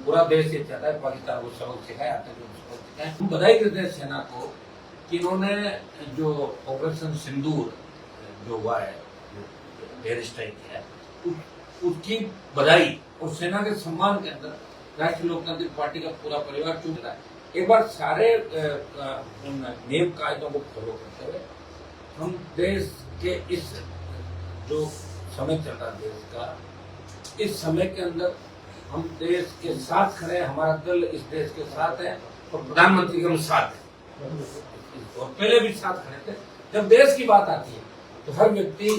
पूरा देश ये चाहता है पाकिस्तान को सबक सिखाए, आतंकियों को सबक सिखाए। हम बधाई देते हैं सेना को कि इन्होंने जो ऑपरेशन सिंदूर जो हुआ है, जो एयर स्ट्राइक है, उसकी बधाई और सेना के सम्मान के अंदर राष्ट्रीय लोकतांत्रिक पार्टी का पूरा परिवार चुप रहा है। एक बार सारे नियम कायदों को फॉलो करते हुए हम देश के इस जो समय चल रहा है देश का, इस समय के अंदर हम देश के साथ खड़े हैं, हमारा दल इस देश के साथ है और प्रधानमंत्री के हम साथ है और पहले भी साथ खड़े थे। जब देश की बात आती है तो हर व्यक्ति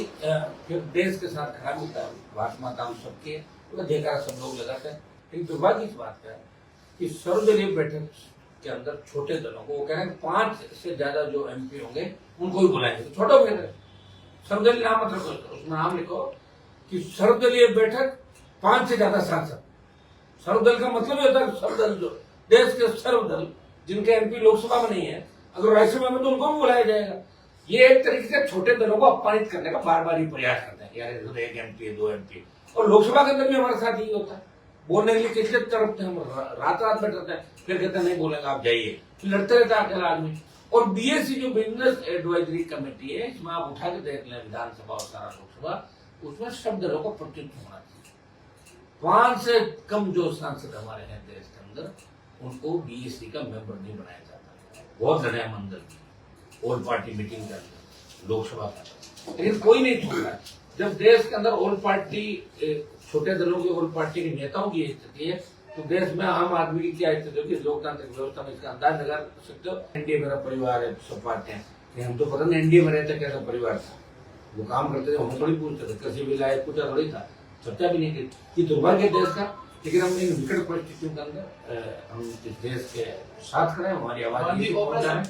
फिर देश के साथ खड़ा होता है। भारत माता हम सबके जयकारा सब लोग लगाते हैं। लेकिन दुर्भाग्य इस बात का है कि सर्वदलीय बैठक के अंदर छोटे दलों को वो कह रहे हैं 5 से ज्यादा जो एमपी होंगे उनको ही बुलाएंगे। तो छोटा बैठक सर्वदलीय नाम मत रखो, उसमें नाम लिखो कि सर्वदलीय बैठक 5 से ज्यादा सांसद। सर्वदल का मतलब ये होता है सर्वदल, जो देश के सर्वदल जिनके एमपी लोकसभा में नहीं है, अगर राज्यसभा में तो उनको भी बुलाया जाएगा। ये एक तरीके से छोटे दलों को अपमानित करने का बार बार ही प्रयास करते हैं। यार एक एमपी है, 2 एमपी, और लोकसभा के अंदर भी हमारे साथ यही होता है। बोलने के लिए कितने तरफ हम रात रात बैठ रहते हैं, फिर कहते हैं नहीं बोलेंगे आप जाइए, फिर लड़ते रहता है अकेला आदमी। और बीएससी जो बिजनेस एडवाइजरी कमेटी है, इसमें आप उठा के देख लें विधानसभा और सारा लोकसभा, उसमें सब दलों को प्रतिनिधित्व होना चाहिए। 5 से कम जो सांसद हमारे हैं देश के अंदर, उनको बीएससी का मेंबर नहीं बनाया जाता। बहुत लड़े हम अंदर ऑल पार्टी मीटिंग के अंदर लोकसभा का, लेकिन कोई नहीं छोड़ रहा। जब देश के अंदर ऑल पार्टी छोटे दलों की ऑल पार्टी के नेताओं की स्थिति है, तो देश में आम आदमी की क्या स्थिति होगी? लोकतांत्रिक व्यवस्था में इसका अंदाज लगा सकते हो। एनडीए मेरा परिवार है, सब पार्टियां, हम तो पता नहीं एनडीए में रहते कैसा परिवार था। वो काम करते थे, हम थोड़ी पूछते थे, किसी भी लायक पूछा थोड़ी था, चर्चा भी नहीं की। दुर्भाग्य देश का, लेकिन हम इन विकट परिस्थितियों के अंदर हम इस देश के साथ खड़े हैं, हमारी आवाज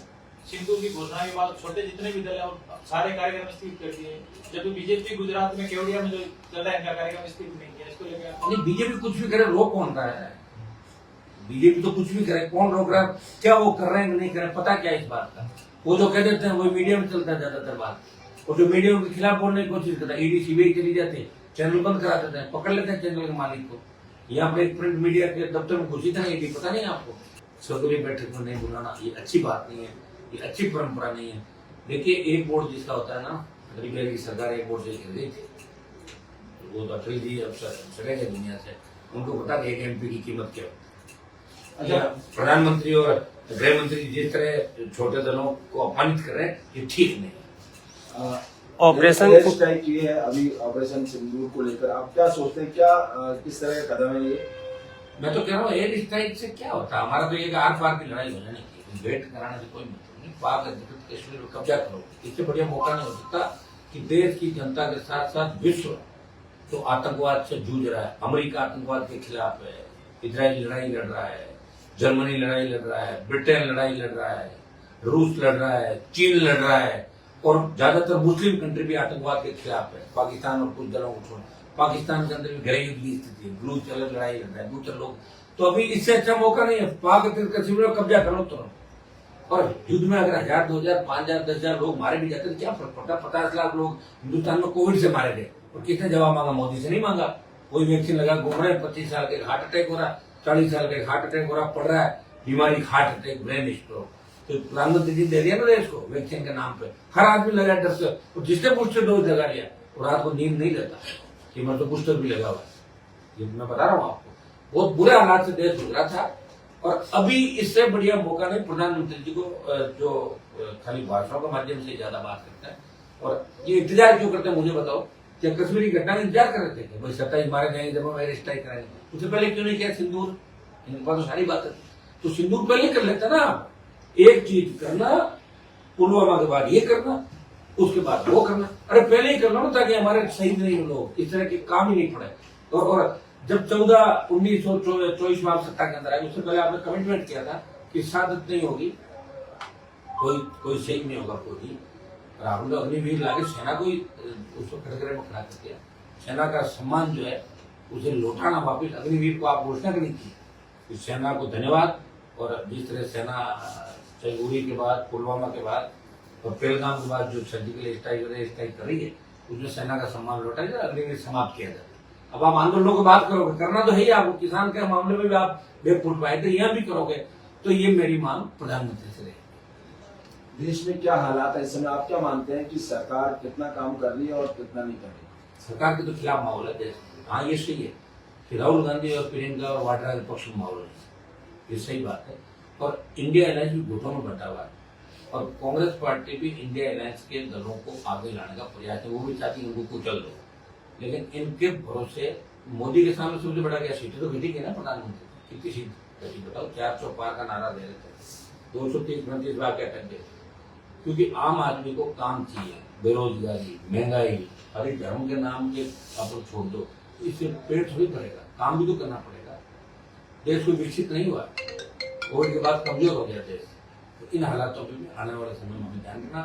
सिंधु की घोषणा के बाद छोटे जितने भी दल है सारे कार्यक्रम स्थगित कर दिए, जबकि बीजेपी गुजरात में केवड़िया में जो चल रहा है इनका कार्यक्रम स्थगित नहीं किया। इसको लेकर नहीं, बीजेपी कुछ भी करे, रोक कौन रहा है? बीजेपी तो कुछ भी करे, कौन रोक रहा है? क्या वो कर रहे हैं नहीं कर रहे, पता क्या इस बात का? वो जो कह देते हैं वो मीडिया में चलता है ज्यादातर बात, और जो मीडिया के खिलाफ बोलने की कोशिश करता है, ईडी सीबीआई चली जाते हैं, चैनल बंद करा देते हैं, पकड़ लेते हैं चैनल के मालिक को। यहाँ पर एक प्रिंट मीडिया के दफ्तर में घुसी था ईडी, पता नहीं आपको? सर्वदलीय बैठक में नहीं बुलाना, ये अच्छी बात नहीं है, ये अच्छी परंपरा नहीं है। देखिए, एक बोर्ड जिसका होता है ना, अटल बिहारी की सरकार एक बोर्ड से गिर गई थी, वो तो अटल जी अब चले गए दुनिया से, उनको पता कि एक एमपी की कीमत क्या होती है। अच्छा, प्रधानमंत्री और गृह मंत्री जिस तरह छोटे दलों को अपमानित कर रहे हैं, ये ठीक नहीं है। ऑपरेशन स्ट्राइक की है अभी, ऑपरेशन सिंदूर को लेकर आप क्या सोचते हैं, क्या किस तरह का कदम है ये? मैं तो कह रहा हूँ एयर स्ट्राइक से क्या होता है? हमारा तो एक आर पार की लड़ाई हो जाने की, वेट कराने से कोई मतलब नहीं। पाक अधिकृत कश्मीर में कब्जा करो, इससे बढ़िया मौका नहीं हो सकता कि देश की जनता के साथ साथ विश्व तो आतंकवाद से जूझ रहा है। अमेरिका आतंकवाद के खिलाफ है, इजराइल लड़ाई लड़ रहा है, जर्मनी लड़ाई लड़ रहा है, ब्रिटेन लड़ाई लड़ रहा है, रूस लड़ रहा है, चीन लड़ रहा है, और ज्यादातर मुस्लिम कंट्री भी आतंकवाद के खिलाफ है। पाकिस्तान और कुछ दलों को छोड़, पाकिस्तान के अंदर भी गृह युद्ध की स्थिति है, ब्लू चलर लड़ाई लड़ रहा है, दूसरे लोग। तो अभी इससे अच्छा मौका नहीं है, पाक अधिकृत कश्मीर में कब्जा करो तुरंत। और युद्ध में अगर 1000, 2000, 5000, 10,000 लोग मारे भी जाते तो क्या फर्क पड़ता? 50 लाख लोग हिंदुस्तान में कोविड से मारे गए, और किसने जवाब मांगा? मोदी से नहीं मांगा। कोई वैक्सीन लगा घूम रहे हैं, 25 साल के हार्ट अटैक हो रहा है, 40 साल के हार्ट अटैक हो रहा, पड़ रहा है बीमारी, हार्ट अटैक, ब्रेन स्ट्रोक। तो प्रधानमंत्री जी दे दिया ना देश को वैक्सीन के नाम पे, हर आदमी लगा डर से, और जिसने बूस्टर डोज लगा लिया वो रात को नींद नहीं लेता कि मतलब बूस्टर भी लगा हुआ है। ये मैं बता रहा हूँ आपको, बहुत बुरे हालात से देश गुजरा था, और अभी इससे बढ़िया मौका नहीं। प्रधानमंत्री जी को जो खाली भाषणों के माध्यम से ज्यादा बात करता है, और ये इंतजार क्यों करते हैं मुझे बताओ? क्या कश्मीरी घटना का इंतजार कर रहे थे भाई 27 मारे जाएंगे जब हम एयर स्ट्राइक कराएंगे? उससे पहले क्यों नहीं किया सिंदूर? इनके पास तो सारी बात है, तो सिंदूर पहले कर लेते ना। एक चीज करना, पुलवामा के बाद ये करना, उसके बाद वो करना, अरे पहले ही करना ना, ताकि हमारे शहीद नहीं हो लोग, इस तरह के काम ही नहीं पड़े। और जब 1924 में आप सत्ता के अंदर आए, उससे पहले आपने कमिटमेंट किया था कि शहादत नहीं होगी, कोई शहीद नहीं होगा कोई। और आपने अग्निवीर लाके सेना को ही उसको कटघरे में खड़ा कर दिया। सेना का सम्मान जो है उसे लौटाना वापिस, अग्निवीर को आप घोषणा करी थी कि सेना को धन्यवाद। और जिस तरह सेना उरी के बाद, पुलवामा के बाद और पहलगाम के बाद जो सर्जिकल स्ट्राइक कर रही है, उसमें सेना का सम्मान लौटा जाए, अग्निवीर समाप्त किया जाए। अब आप आंदोलनों की बात करोगे, करना तो है ही आपको, किसान के मामले में भी आप बेफुट पाए, तो यहाँ भी करोगे, तो ये मेरी मांग प्रधानमंत्री से रहेगी। देश में क्या हालात है इस समय, आप क्या मानते हैं कि सरकार कितना काम कर रही है और कितना नहीं कर रही? सरकार के तो खिलाफ माहौल है देश में। हाँ, ये सही है कि राहुल गांधी और प्रियंका और वाड्रा के पक्ष में माहौल है, ये सही बात है। और इंडिया अलायंस भी गुटों में बंटा हुआ है, और कांग्रेस पार्टी भी इंडिया अलायंस के दलों को आगे लाने का प्रयास है, वो भी चाहती है उनको कुचल दो, लेकिन इनके भरोसे मोदी के सामने सबसे बड़ा क्या, सीटें तो घटी गई ना प्रधानमंत्री, कितनी सीट घटी बताओ, 400 पार का नारा दे रहे थे, 230-29 बार के अटक गए, क्योंकि आम आदमी को काम चाहिए, बेरोजगारी, महंगाई, हर धर्म के नाम के अपन छोड़ दो, इससे पेट थोड़ी भरेगा, काम भी तो करना पड़ेगा। देश को विकसित नहीं हुआ, कोविड के बाद कमजोर हो गया देश, तो इन हालातों में आने वाले समय में हमें ध्यान रखना।